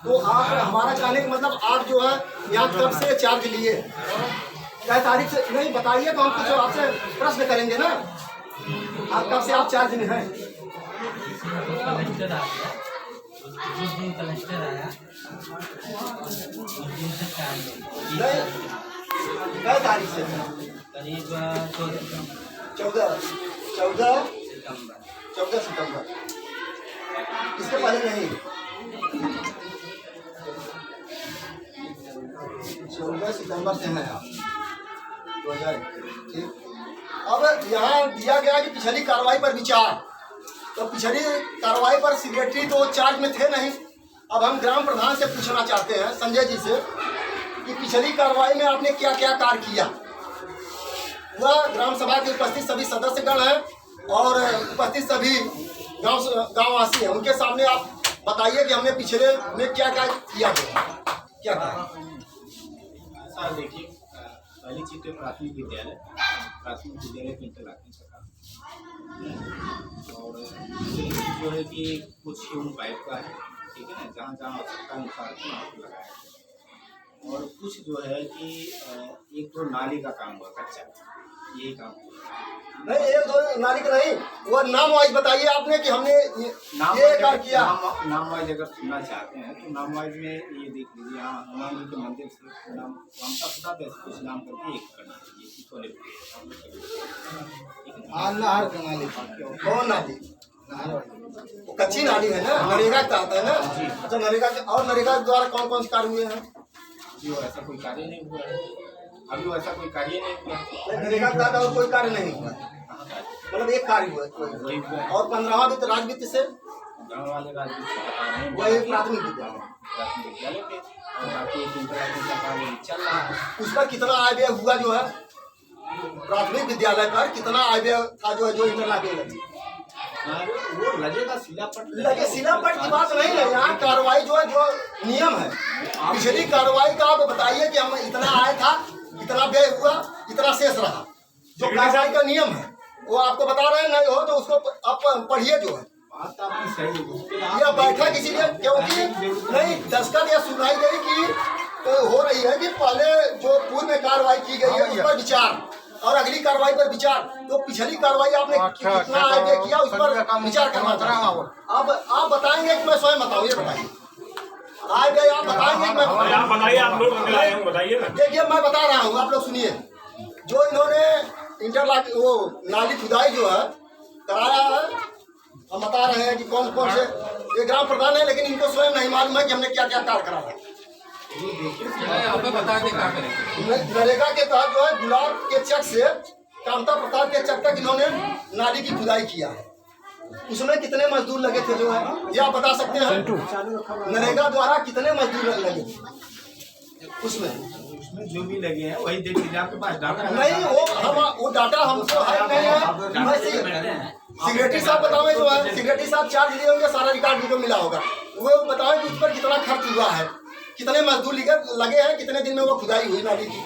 तो आप हमारा कहने का मतलब आप जो है यहाँ कब से चार्ज लिए, क्या तारीख से नहीं बताइए तो हम कुछ आपसे प्रश्न करेंगे ना। आप कब से आप चार्ज में हैं? जिस दिन कलेक्टर आया नहीं, क्या तारीख से? करीब 14 सितंबर। इसके पहले नहीं। 14 सितंबर से हैं आप 2000। ठीक। अब यहाँ दिया गया कि पिछली कार्रवाई पर विचार, तो पिछली कार्रवाई पर सेक्रेटरी तो चार्ज में थे नहीं। अब हम ग्राम प्रधान से पूछना चाहते हैं, संजय जी से, कि पिछली कार्रवाई में आपने क्या क्या कार्य किया। वह ग्राम सभा के उपस्थित सभी सदस्यगण हैं और उपस्थित सभी गांववासी हैं, उनके सामने आप बताइए कि हमने पिछले में क्या क्या किया गया, क्या क्या। सर देखिए, पहली चीज तो प्राथमिक विद्यालय की इंटरलॉकिंग का काम, और दूसरी चीज जो है कि कुछ ह्यूमन पाइप का है, ठीक है ना, जहाँ जहाँ आवश्यकता अनुसार वहाँ पर लगाया है। और कुछ जो है कि एक तो नाली का काम हुआ कच्चा, यही काम नहीं, एक दो नाली का नहीं, वो नाम वाइज बताइए आपने कि हमने ये कार्य किया। नाम वाइज अगर सुनना चाहते हैं तो नाम वाइज में ये देख लीजिए, यहाँ हनुमान जी के मंदिर से नाम रामता पता वैसे कुछ नाम करके एक करना चाहिए, छोले कौन नाली? वो कच्ची नाली है ना, नरेगा के तहत है ना। अच्छा, नरेगा के, और नरेगा के द्वारा कौन कौन से कार्य हुए हैं? जी ऐसा कोई कार्य नहीं हुआ है, अभी वैसा कोई कार्य नहीं हुआ। नरेगा के तहत और कोई कार्य नहीं हुआ, मतलब एक कार्य हुआ है। और 15वां वित्त राज वित्त से गाँव वाले राज्य से बता रहे हैं, वही प्राथमिक विद्यालय पे, और बाकी इंटरलॉकिंग का कार्य चल रहा है। उस पर कितना आय व्यय हुआ जो है? प्राथमिक विद्यालय पर कितना आय व्यय था जो है, जो इंटरलॉकिंग लगी? वो लगेगा शिलापट, लगे शिलापट की बात नहीं है, यहाँ कार्रवाई जो है, जो नियम है पिछली कार्रवाई का आप बताइए कि हम इतना आय था, इतना व्यय हुआ, इतना शेष रहा, जो कार्रवाई का नियम है वो आपको बता रहे हैं। नहीं हो तो उसको आप पढ़िए जो है। बात आपकी सही है, यह बैठक इसीलिए क्योंकि नहीं दस्तखत या सुनवाई गई की तो हो रही है कि पहले जो पूर्व में कार्रवाई की गई है उस पर विचार और अगली कार्रवाई पर विचार। तो पिछली कार्रवाई आपने कितना आय व्यय किया उस पर विचार करना चाहता हूँ। अब आप बताएंगे कि मैं स्वयं बताऊँ? ये बताइए, आय व्यय आप बताएंगे कि मैं बताइए, आप लोग बताइए ना। देखिए मैं बता रहा हूँ, आप लोग सुनिए। जो इन्होंने इंटरलॉक वो नाली खुदाई जो है कराया है, हम बता रहे हैं कि कौन कौन से, ये ग्राम प्रधान है लेकिन इनको स्वयं नहीं मालूम है कि हमने क्या क्या कार्य करा है। बता के क्या करेंगे। नरेगा के तहत जो है गुलाब के चक से कामता प्रसाद के चक तक इन्होंने नाली की खुदाई किया है। उसमें कितने मजदूर लगे थे जो है ये आप बता सकते हैं? नरेगा द्वारा कितने मजदूर लगे उसमें जो भी लगे हैं वही देख लीजिए, आपके पास डाटा नहीं। वो डाटा हमको है नहीं है। सेक्रेटरी साहब बताओ जो है, सेक्रेटरी साहब चार्ज लिए होंगे, सारा रिकॉर्ड उनको मिला होगा। वो बताओ कि उस पर कितना खर्च हुआ है, कितने मजदूर लगे हैं, कितने दिन में वो खुदाई हुई नाली की।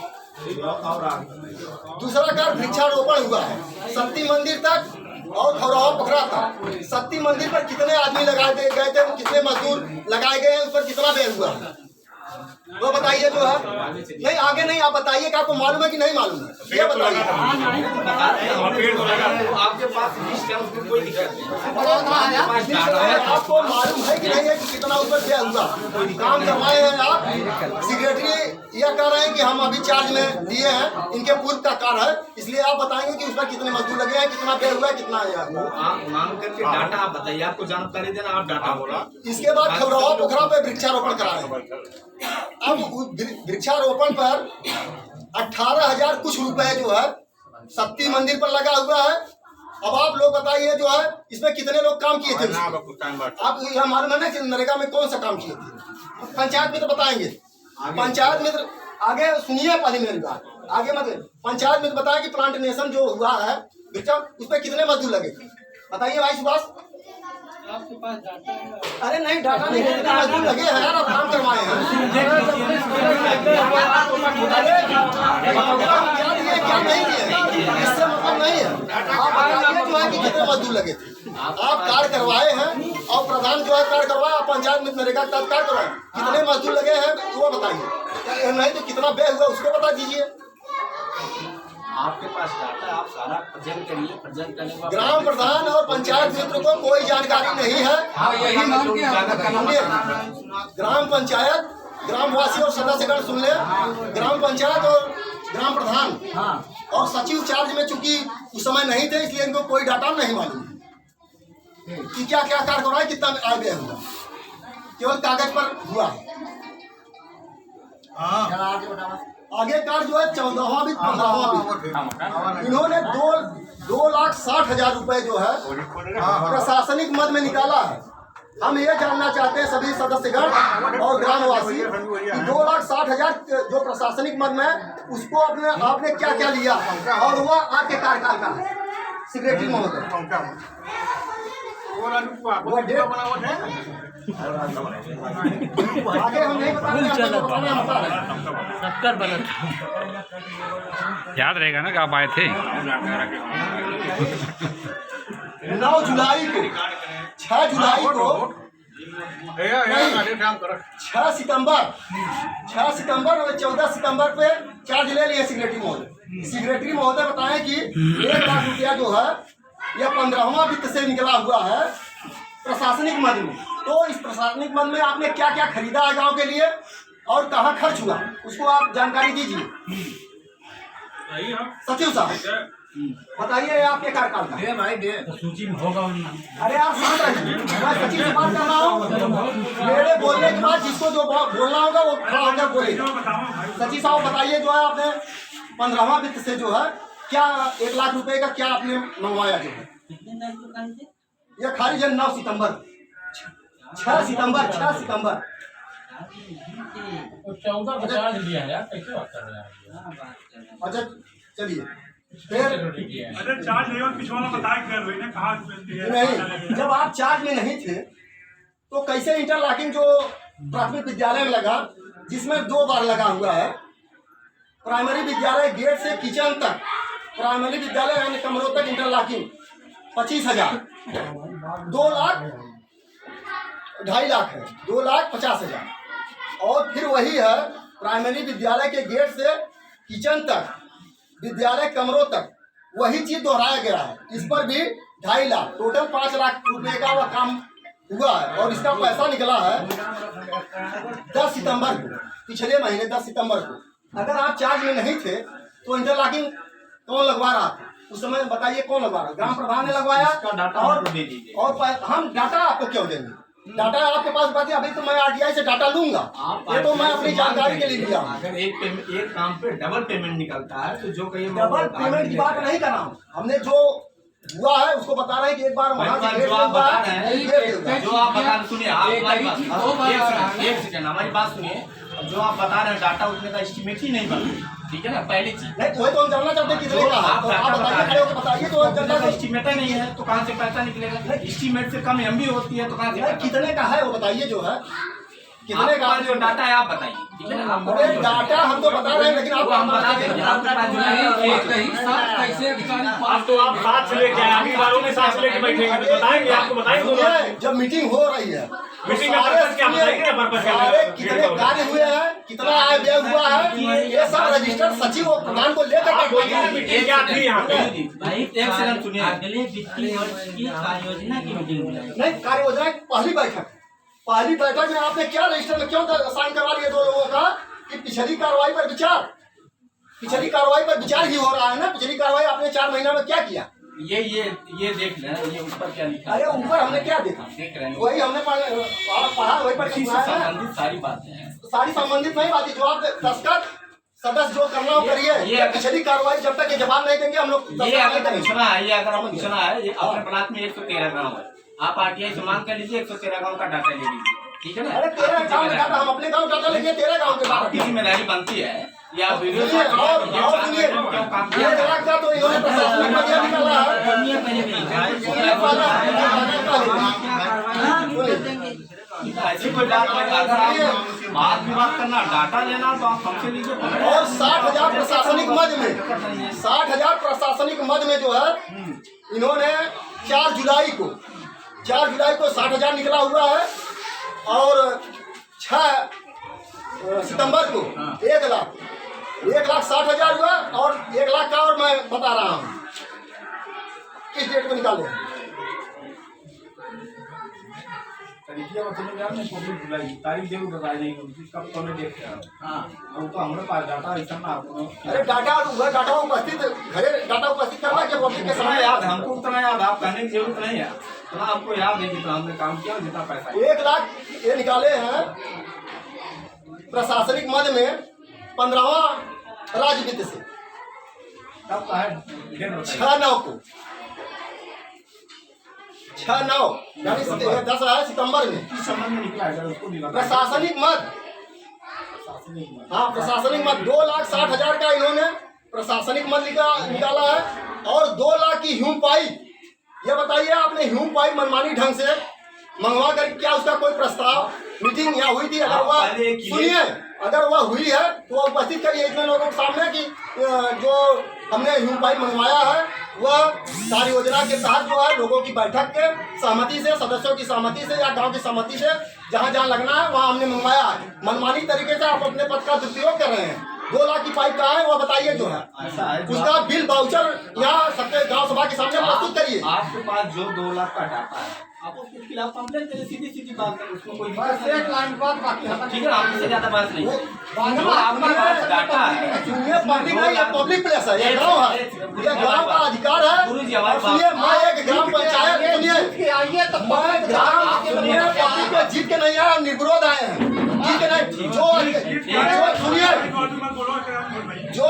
दूसरा कार्य वृक्षारोपण हुआ है शक्ति मंदिर तक और खौराहा पोखरा तक। शक्ति मंदिर पर कितने आदमी लगाए गए थे, कितने मजदूर लगाए गए हैं, उस पर कितना व्यय हुआ है वो बताइए जो है। नहीं आगे नहीं, आप बताइए कि आपको मालूम है कि नहीं मालूम है, ये बताइए। आपके पास लिस्ट है, उसमें कोई दिक्कत नहीं। आपको मालूम है कि नहीं है कि कितना ऊपर व्यय हुआ? काम करवाए हैं आप, सेक्रेटरी यह कह रहे हैं कि हम अभी चार्ज में दिए हैं, इनके पूर्व का कार्य है, इसलिए आप बताएंगे कि उस पर कितने मजदूर लगे हैं, कितना व्यय हुआ है, कितना आया। आप मांग करके डाटा आप बताइए, आपको जानकारी देना, आप डाटा बोला। इसके बाद खौराहा पोखरा पे वृक्षारोपण कराए। अब वृक्षारोपण पर 18,000 कुछ रुपए जो है शक्ति मंदिर पर लगा हुआ है। अब आप लोग बताइए जो है इसमें कितने लोग काम किए थे? आप यह मालूम है ना कि नरेगा में कौन सा काम किए थे? पंचायत मित्र बताएंगे। पंचायत मित्र आगे सुनिए, पहले मेरी बात आगे मत। पंचायत मित्र बताएं कि प्लांटेशन जो हुआ है वृक्षा, उस पर कितने मजदूर लगे, बताइए भाई सुभाष। आपके पास डाटा है? अरे नहीं डाटा नहीं, कितने मजदूर लगे हैं यार, आप काम करवाए हैं। क्या दिए क्या नहीं दिए इससे मतलब नहीं है। आप बताइए जो है कि कितने मजदूर लगे थे। आप कार्ड करवाए हैं और प्रधान जो है कार्ड करवाया, पंचायत में नरेगा का कार्ड करवाए, कितने मजदूर लगे हैं वो बताइए, नहीं तो कितना व्यय हुआ उसको बता दीजिए। आपके पास डाटा, आप सारा प्रेजेंट करिए, प्रेजेंट करने के बाद ग्राम प्रधान और पंचायत मित्र को कोई जानकारी नहीं है। ग्राम पंचायत, ग्रामवासी और सदस्यगण सुन ले, ग्राम पंचायत और ग्राम प्रधान और सचिव चार्ज में चूंकि उस समय नहीं थे, इसलिए इनको कोई डाटा नहीं मालूम कि क्या क्या कार्य करवाए, कितना आगे हुआ, केवल कागज पर हुआ है। आगे कार्य जो है 14वां भी 15वां भी इन्होंने 2,60,000 रुपए जो है प्रशासनिक मद में निकाला है। हम ये जानना चाहते हैं सभी सदस्यगण और ग्रामवासी कि 2,60,000 जो प्रशासनिक मद में उसको आपने क्या क्या लिया और वह आपके कार्यकाल का है। सेक्रेटरी महोदय वो डेट आगे हम नहीं बताएंगे, याद रहेगा ना कि आप आए थे। 9 जुलाई को 6 जुलाई को 6 सितंबर और 14 सितंबर पे चार्ज ले लिए सेक्रेटरी महोदय। सेक्रेटरी महोदय बताएं कि 1 लाख रुपया जो है यह 15वां वित्त से निकला हुआ है प्रशासनिक मद में। तो इस प्रशासनिक मद में आपने क्या क्या खरीदा है गांव के लिए और कहाँ खर्च हुआ, उसको आप जानकारी दीजिए। सचिव साहब बताइए, आपके कार्यकाल का तो सूची में होगा। अरे आप शांत रहिए, मैं सचिव से बात कर रहा हूँ। मेरे बोलने के बाद जिसको जो बोलना होगा वो खड़ा होकर बोलेगा। सचिव साहब बताइए, जो है आपने 15वां वित्त से जो है क्या 1 लाख रुपए का क्या आपने मंगवाया जो है? यह खारिज 9 सितंबर 6 सितंबर 14 लिया है यार, कैसे बात कर रहे हैं? अच्छा चलिए फिर अरे चार्ज नहीं और पिछवाड़ा बताया कर रही ना कहाँ नहीं, जब आप चार्ज में नहीं थे तो कैसे इंटरलॉकिंग जो प्राथमिक विद्यालय में लगा, जिसमें 2 बार लगा हुआ है, प्राइमरी विद्यालय गेट से किचन तक, प्राइमरी विद्यालय यानी कमरों तक इंटरलॉकिंग 25,000, 2 लाख 2.5 लाख है, 2,50,000। और फिर वही है प्राइमरी विद्यालय के गेट से किचन तक, विद्यालय कमरों तक, वही चीज दोहराया गया है। इस पर भी 2.5 लाख, टोटल 5 लाख रुपए का वह काम हुआ है। और इसका पैसा निकला है 10 सितंबर को, पिछले महीने 10 सितंबर को। अगर आप चार्ज में नहीं थे तो इंटरलॉकिंग कौन लगवा रहा था उस समय, बताइए कौन लगवा रहा? ग्राम प्रधान ने लगवाया। और हम डाटा आपको क्यों देंगे? डाटा आपके पास बाकी, अभी तो मैं RTI से डाटा लूंगा, ये तो मैं अपनी जानकारी के लिए लिया। अगर एक काम पे डबल पेमेंट निकलता है तो जो कहिए डबल पेमेंट की बात नहीं कर रहा हूँ, हमने जो हुआ है उसको बता रहे हैं कि एक बार वहाँ से जो आप बता रहे हैं, जो आप बता रहे, सुनिए आप एक सेकंड हमारी बात सुनिए। जो आप बता रहे हैं डाटा उतने का एस्टिमेट ही नहीं बन, ठीक है ना, पहली चीज नहीं तो हम जानना चाहते हैं कितने का है, तो आप बताइए तो जनता को एस्टिमेट ही नहीं है तो कहाँ से पैसा निकलेगा? एस्टिमेट से कम MB होती है तो कहाँ से? कितने का है वो बताइए, जो है कितने का जो डाटा है आप बताइए, ठीक है ना? अरे डाटा हम तो बता रहे हैं, लेकिन वो हम बता देंगे आपके पास जो है। अब तो आप साथ से लेके आए, अगली बार में साथ से लेके बैठेंगे तो बताएंगे, आपको बताएंगे। जब मीटिंग हो रही है मीटिंग का पर्पस क्या बताएंगे ना, पर्पस क्या सारे कितने कार्य हुए हैं, कितना आय व्यय हुआ है, ये सब रजिस्टर सचिव और प्रधान को लेकर मीटिंग क्या थी यहाँ पे? भाई एक सेकंड सुनिए, अगले वित्तीय वर्ष की कार्य योजना की मीटिंग बुलाई। नहीं, कार्य योजना की पहली बैठक में आपने क्या रजिस्टर में क्यों साइन करवा लिए 2 लोगों का कि पिछली कार्रवाई पर विचार ही हो रहा है ना। पिछली कार्रवाई आपने 4 महीना में क्या किया? ये देख लें, ये ऊपर क्या लिखा है? अरे ऊपर हमने क्या देखा? देख रहे हैं, वही हमने पढ़ा वही पर इसी से संबंधित सारी बातें हैं। सारी संबंधित नहीं बात, जो आप दस्तखत सदस्य जो करना हो करिए। ये पिछली कार्रवाई जब तक ये जवाब नहीं देंगे हम लोग ये अगर पूछना है, ये अगर आपको पूछना है, ये अपने ब्लॉक में 113 गाँव है, आप RTI से मांग कर लीजिए, 113 गाँव का डाटा ले लीजिए, ठीक है ना? अरे 13 गाँव का डाटा, हम अपने गाँव डाटा लेंगे, 13 गाँव के बात आपकी जिम्मेदारी बनती है। या वीडियो सुनिए, और सुनिए, 1 लाख का तो इन्होंने प्रशासनिक मद निकाला है। ऐसी कोई बात नहीं, अगर आप बात विवाद करना, डाटा लेना तो आप हमसे लीजिए। और 60,000 प्रशासनिक मद में, 60,000 प्रशासनिक मद में जो है इन्होंने 4 जुलाई को 60,000 निकला हुआ है और 6 सितंबर को 1,60,000 हुआ और 1 लाख का और मैं बता रहा हूँ किस डेट को निकाले हैं। तारीख जरूर बता देंगे कब कौन डेट है। हाँ वो तो हमारे पास डाटा ऐसा ना आपको अरे डाटा उपस्थित करना क्या पब्लिक के सामने याद हमको उतना याद आप कहने की जरूरत नहीं है उतना आपको याद है जितना हमने काम किया जितना पैसा 1 लाख ये निकाले हैं प्रशासनिक मद में 15वां राज्य वित्त से कब का है 6/9 को 6/9 यानी 10 है सितंबर में किस समय में निकला है उसको निकाला प्रशासनिक मद। हाँ प्रशासनिक मद 2,60,000 का इन्होंने प्रशासनिक मद निकाला है और 2 लाख की ह्यूम पाइप। ये बताइए आपने ह्यूम पाइप मनमानी ढंग से मंगवा कर क्या उसका कोई प्रस्ताव मीटिंग यहाँ हुई थी? अगर वह सुनिए अगर वह हुई है तो वह उपस्थित करिए इतने लोगों के सामने कि जो हमने ह्यूम पाइप मंगवाया है वह कार्य योजना के तहत जो है लोगों की बैठक के सहमति से सदस्यों की सहमति से या गांव की सहमति से जहां जहां लगना है वहां हमने मंगवाया है। मनमानी तरीके से आप अपने पद का दुरुपयोग कर रहे हैं। 2 लाख की पाइप कहाँ है वह बताइए जो है उसका बिल वाउचर यहाँ सबके गांव सभा के सामने प्रस्तुत करिए। आपके पास जो 2 लाख का डाटा है आप उसके खिलाफ कंप्लेंट करें सीधी बात करें उसमें कोई एक लाइन बात बाकी है। ठीक है आपसे ज्यादा बात नहीं जो आपका पास डाटा है सुनिए पब्लिक नहीं ये पब्लिक प्लेस है ये गाँव है ये गाँव का अधिकार है। गुरुजी हमारी सुनिए मैं एक ग्राम पंचायत सुनिए आइए तो मैं ग्राम पब्लिक को जीत के नहीं आया निर्विरोध आए हैं जीत के नहीं जो सुनिए जो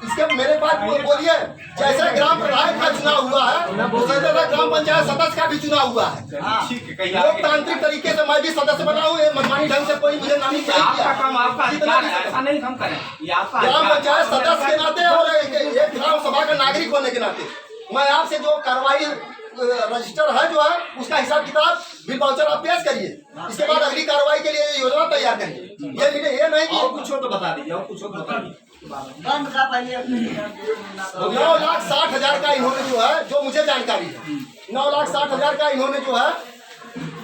इसके मेरे पास बोलिए जैसे ग्राम प्रधान का चुनाव हुआ है उसी तरह ग्राम पंचायत सदस्य का भी चुनाव हुआ है। लोकतांत्रिक तरीके से मैं भी सदस्य बना हूँ मनमानी ढंग से कोई मुझे नामित नहीं किया। ऐसा नहीं हम करें ग्राम पंचायत सदस्य के नाते और एक ग्राम सभा का नागरिक होने के नाते मैं आपसे जो कार्रवाई रजिस्टर है जो है उसका हिसाब किताब बिल वाउचर आप पेश करिए। इसके बाद अगली कार्रवाई के लिए योजना तैयार करिए। ये नहीं कि कुछ हो तो बता दीजिए और कुछ हो तो बता दीजिए। 9,60,000 का इन्होंने जो है जो मुझे जानकारी है 9,60,000 का इन्होंने जो है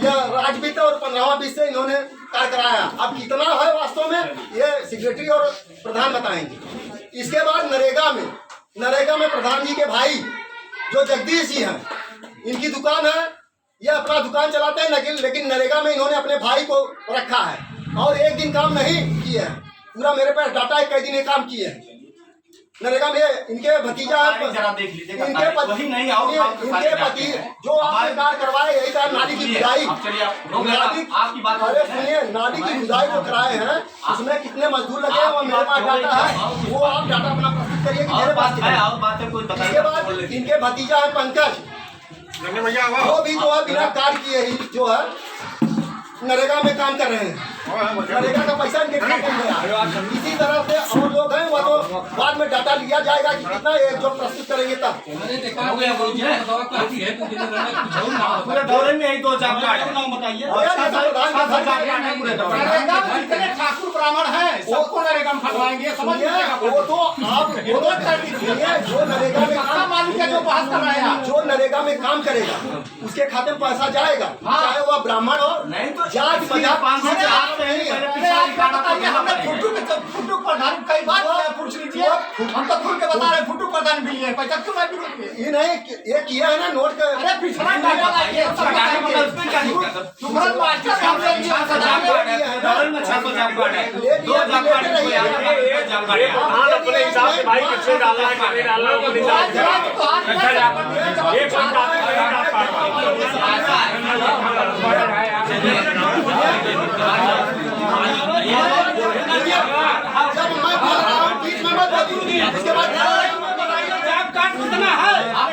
यह राज्य वित्त और 15वां वित्त से इन्होंने कार्य कराया। अब कितना है वास्तव में ये सेक्रेटरी और प्रधान बताएंगे। इसके बाद नरेगा में प्रधान जी के भाई जो जगदीश जी हैं इनकी दुकान है ये अपना दुकान चलाते हैं लेकिन नरेगा में इन्होंने अपने भाई को रखा है और एक दिन काम नहीं किए हैं। पूरा मेरे पास डाटा है कई दिन ये काम किए हैं नरेगा में। इनके भतीजा इनके पति जो आपने कार्य करवाए यही कार्य नाली की खुदाई अरे सुनिए नाली की खुदाई जो कराए हैं उसमें कितने मजदूर लगे हैं वो मेरे पास डाटा है वो आप डाटा अपना प्रस्तुत करिए कि मेरे पास। इसके बाद इनके भतीजा है पंकज वो भी जो है बिना कार्य किए ही जो है नरेगा में काम कर रहे हैं। नरेगा का पैसा इनके खाते में आया। इसी तरह से और लोग हैं वो तो बाद में डाटा लिया जाएगा कि कितना एक जो प्रस्तुत करेंगे तब। पूरे दौरे में यही 2 जॉब कार्ड है बताइए ठाकुर ब्राह्मण है सबको नरेगा में खटवाएंगे वो तो आप जो नरेगा में काम मालिक है जो बहस कर रहे हैं जो नरेगा में काम करेगा उसके खाते में पैसा जाएगा चाहे वह ब्राह्मण हो नहीं तो जात मजाक फुटू प्रधान कई बात पूछ लीजिए हम तो खुल के बता रहे फुटू प्रधान भी है पैसा क्यों ये नहीं ये किया है ना नोट का अरे पिछड़ा अपने हिसाब से भाई किससे डालना है कितने डालना है वो जब मैं बोल रहा हूँ बीच में मत बोलिए। इसके बाद जॉब कार्ड कितना है आप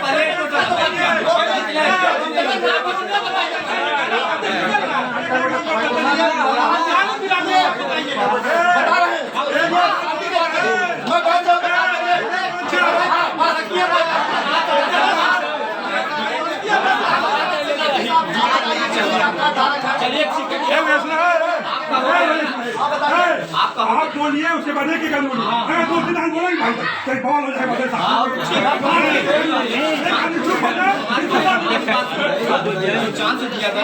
चलिए आपका आप बोलिए उसके बाद एक आदमी बोलिए। अगर 2-3 आदमी बोलेंगे भाई कहीं बवाल हो जाएगा बदल चांस दिया था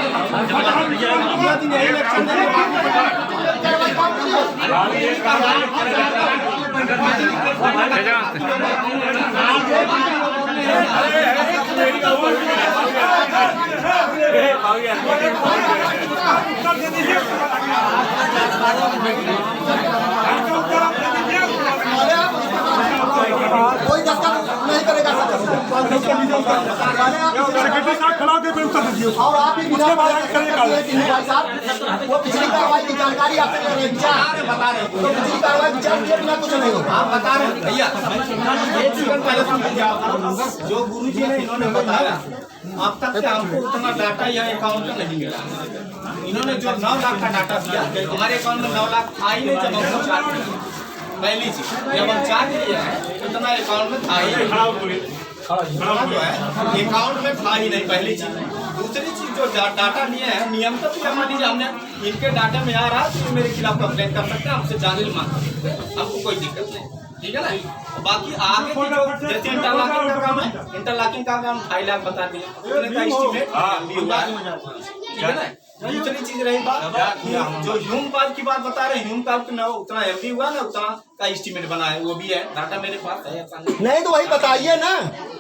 कोई दस्तखत नहीं करेगा सेक्रेटरी साहब खड़ा होकर फिर उत्तर दीजिए। और आप भी उसके बाद आगे करिए कार्रवाई। साहब वो पिछली कार्रवाई की जानकारी आपसे ले रहे हैं विचार बता रहे तो पिछली कार्रवाई विचार किए बिना कुछ नहीं होगा। आप बता रहे हैं भैया एक सेकंड पहले सुन लीजिए आप। जो गुरुजी ने इन्होंने बताया अब तक से हमको उतना डाटा या अकाउंट का नहीं मिला। इन्होंने जो 9 लाख का डाटा दिया हमारे अकाउंट में 9 लाख था ही नहीं जब हमको चार्ज किया। पहली चीज जब हम चार्ज किए हैं उतना अकाउंट में था ही नहीं, जो है अकाउंट में था ही नहीं पहली चीज। दूसरी चीज जो डाटा लिए हैं नियम तो मान लीजिए हमने इनके डाटा में आ रहा तो मेरे खिलाफ कंप्लेन कर सकते हैं, हमसे जाने मांग सकते हैं, हमको कोई दिक्कत नहीं, ठीक है ना। बाकी आगे की जो जैसे इंटरलॉकिंग का काम है, इंटरलॉकिंग का काम 2.5 लाख बता दिए उतने का एस्टीमेट भी हुआ है, ठीक है ना। दूसरी चीज रही बात जो ह्यूम पाल की बात बता रहे हैं, ह्यूम पाल ना उतना एमपी हुआ ना उतना का एस्टीमेट बना है, वो भी है डाटा मेरे पास है। नहीं तो वही बताइए ना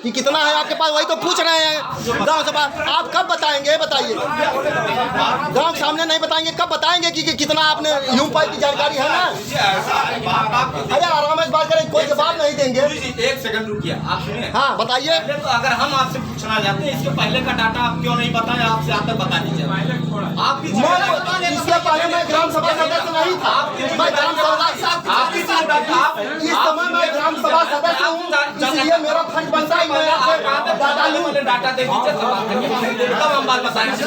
कि कितना है आपके पास, वही तो पूछ रहे हैं गांव सभा। आप कब बताएंगे बताइए, गांव के सामने नहीं बताएंगे कब बताएंगे कि कितना आपने ह्यूम पाइप की जानकारी है ना। अरे आराम से बात करें, कोई जवाब नहीं देंगे। एक सेकंड रुकिए आप सुनिए। हाँ बताइए। तो अगर हम आपसे पूछना चाहते हैं इसके पहले का डाटा आप क्यों नहीं बताएं, आपसे आप तक बता दीजिए। आपकी इससे पहले मैं ग्राम सभा सदस्य नहीं था, मैं ग्राम सभा इस समय मैं ग्राम सभा सदस्य हूँ, इसलिए मेरा फर्ज बनता है मैं आपसे डाटा लूँ। डाटा दे दीजिए तब हम बात बताएंगे।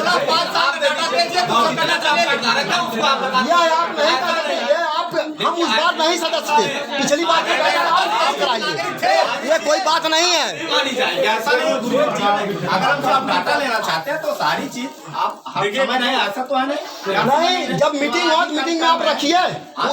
यह आप नहीं कर सकते, ये आप हम उस बार नहीं सदस्य थे, पिछली बार के डाटा आप कराइए, ये कोई बात नहीं है। मानी जाएगी ऐसा नहीं है गुरु जी। अगर हम आप डाटा लेना चाहते हैं तो सारी चीज आप समय नहीं ऐसा तो है नहीं। जब मीटिंग हो तो मीटिंग में आप रखिए।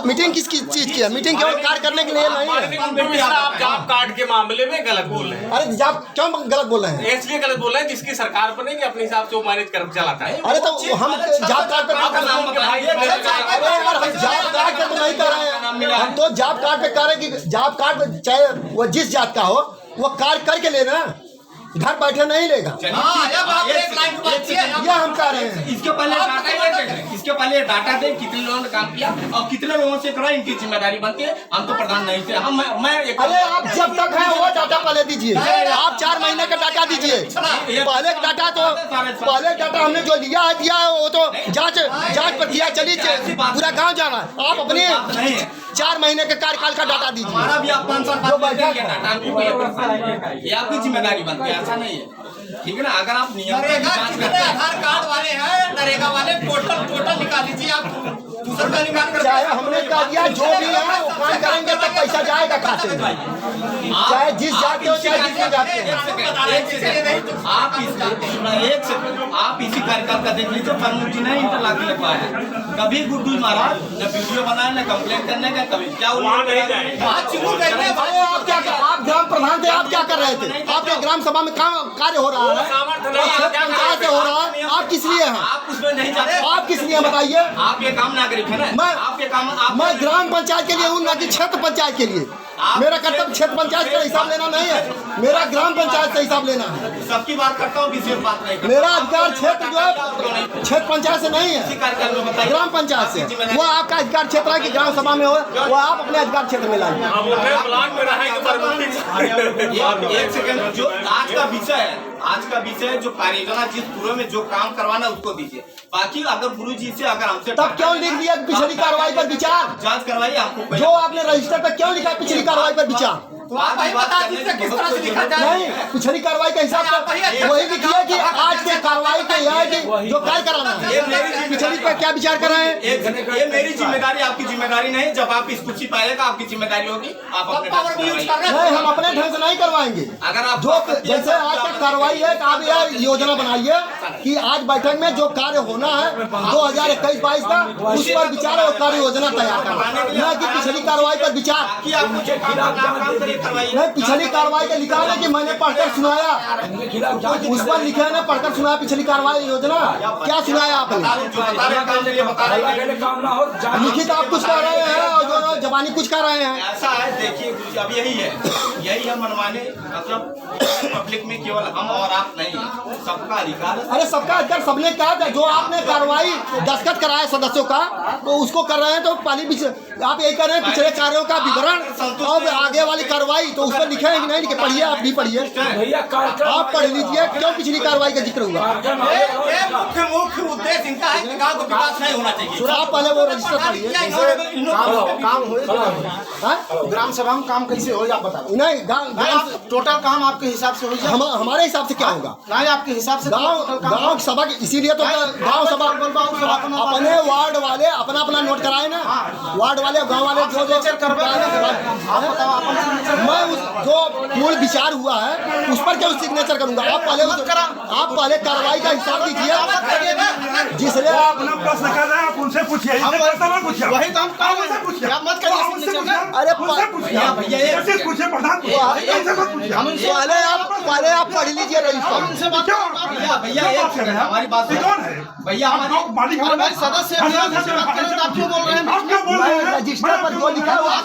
मीटिंग किस चीज की है? मीटिंग केवल कार्य करने के लिए नहीं है। आप जॉब कार्ड के मामले में गलत बोल रहे हैं। अरे जॉब क्यों गलत बोल रहे हैं? इसलिए गलत बोल रहे हैं जिसकी सरकार पर नहीं कि अपने हिसाब से वो मैनेज कर चलाता है। अरे तो हम जॉब कार्ड पे आपका नाम बताइए। अरे यार हम जॉब कार्ड पे तो नहीं कर रहे हैं, हम तो जॉब कार्ड पे कर रहे हैं कि जॉब कार्ड पे चाहे वो जिस जात का हो वो कार्य करके लेना, घर बैठे नहीं लेगा। ये हम कह रहे हैं। इसके पहले डाटा दे कितने लोगों ने काम किया और कितने लोगों से करा, इनकी जिम्मेदारी बनती है। हम तो प्रधान नहीं थे, हम मैं अरे आप जब तक है वो डाटा पहले दीजिए, आप 4 महीने का डाटा दीजिए। पहले डाटा हमने जो लिया है दिया है, वो तो जांच प्रक्रिया चली, पूरा गांव जाना। आप अपने 4 महीने के कार्यकाल का डाटा दीजिए। हमारा भी आप 5 साल ये आपकी जिम्मेदारी बनती है, ऐसा नहीं है, ठीक है ना। अगर आप नियम आधार कार्ड वाले हैं, नरेगा वाले टोटल निकाल लीजिए आप, दूसरा निकाल कर चाहे हमने कह दिया जो भी है वो काम करेंगे तब पैसा जाएगा खाते में, चाहे जिस जाते हो चाहे जिसमें जाते हो। आप इसी कार्यकाल का देख लीजिए, प्रमुख जी ने इंटरलॉकिंग लिखवाया है। कभी गुड्डू महाराज न वीडियो बनाए न कंप्लेंट करने का, कभी क्या आप क्या आप ग्राम प्रधान थे, आप क्या कर रहे थे? आपके ग्राम सभा में काम कार्य हो रहा है, पंचायत से हो रहा है, आप किस लिए हैं? आप उसमें नहीं जाते, आप किस लिए बताइए? आप ये काम नागरिक है ना, आप ये काम मैं ग्राम पंचायत के लिए हूँ, ना कि क्षेत्र पंचायत के लिए। मेरा कर्तव्य क्षेत्र पंचायत का हिसाब लेना नहीं है, मेरा ग्राम पंचायत से हिसाब लेना है। सबकी बात करता हूँ, विशेष बात नहीं करता। मेरा अधिकार क्षेत्र जो है क्षेत्र पंचायत से नहीं है, ग्राम पंचायत से। वो आपका अधिकार क्षेत्र है कि ग्राम सभा में हो, वो आप अपने अधिकार क्षेत्र में लाइए। एक सेकंड, जो आज का विषय है, जो कार्ययोजना जिस पूरे में जो काम करवाना उसको दीजिए। बाकी अगर गुरु जी से अगर हमसे तब क्यों लिख दिया पिछली कार्रवाई पर विचार? जांच करवाइए, आपको जो आपने रजिस्टर पर क्यों लिखा पिछली कार्रवाई पर विचार? तो आप वही बता दीजिए किस तरह से लिखा जाए। नहीं, पिछली कार्रवाई के हिसाब से वही लिखिए कि आज के कार्रवाई के यह है कि जो कार्य कराना है। पिछली पर क्या विचार कर रहे हैं? ये मेरी जिम्मेदारी, आपकी जिम्मेदारी नहीं। जब आप इस कुर्सी पर आएगा आपकी जिम्मेदारी होगी, आप अपने ढंग से करवाइए। नहीं, हम अपने ढंग से नहीं करवाएंगे। अगर आप जो जैसे आज तक कार्रवाई है कि आप यह योजना बनाइए कि आज बैठक में जो कार्य होना है 2021-22 का उस पर विचार और कार्य योजना तैयार करना, न कि पिछली कार्रवाई पर विचार। कि आप मुझे काम करिए, करवाइए। नहीं, पिछली कार्रवाई का लिखा है कि मैंने पढ़कर सुनाया, उस पर लिखा है ना पढ़कर सुनाया पिछली कार्रवाई योजना। क्या सुनाया आपने? लिखित आप कुछ कर रहे हैं और जो जबानी कुछ कर रहे हैं। ऐसा है, देखिए अब यही है मनमाने, मतलब पब्लिक में केवल हम और आप नहीं है, सबका अधिकार है। अरे सबका अधिकार सबने कहा था। जो आपने कार्रवाई दस्तखत कराया सदस्यों का तो उसको कर रहे हैं, तो पहले आप यही कर रहे हैं पिछले कार्यों का विवरण और आगे वाली कार्रवाई, तो उस पर लिखे हैं कि नहीं लिखे? पढ़िए, आप भी पढ़िए, आप पढ़ लीजिए क्यों पिछली कार्रवाई का जिक्र हुआ। मुख्य उद्देश्य इनका है कि गांव को विकास नहीं होना चाहिए। आप पहले वो रजिस्टर पढ़िए। ग्राम सभा में काम कैसे हो, आप बताओ। नहीं, टोटल काम आपके हिसाब से हो जाए। हमारे हिसाब से क्या होगा? नहीं, आपके हिसाब से गांव सभा, इसीलिए तो गांव सभा अपने वार्ड वाले अपना अपना नोट कराए ना, वार्ड वाले गांव वाले जो मैं जो मूल विचार हुआ है उस पर क्यों सिग्नेचर करूंगा? आप पहले कार्रवाई का हिसाब दीजिए। जिसने अपना प्रश्न कर रहे हैं, आप उनसे पूछिए। वही तो हम काम उनसे पूछिए। आप मत करिए सिग्नेचर। अरे उनसे पूछिए, कैसे पूछिए प्रधान को? कैसे मत पूछिए। पहले आप पढ़ लीजिए रजिस्टर। उनसे बात भैया हमारी बात कौन है भैया, हमारी सदस्य आप क्यों बोल रहे हैं? रजिस्टर पर जो लिखा हुआ है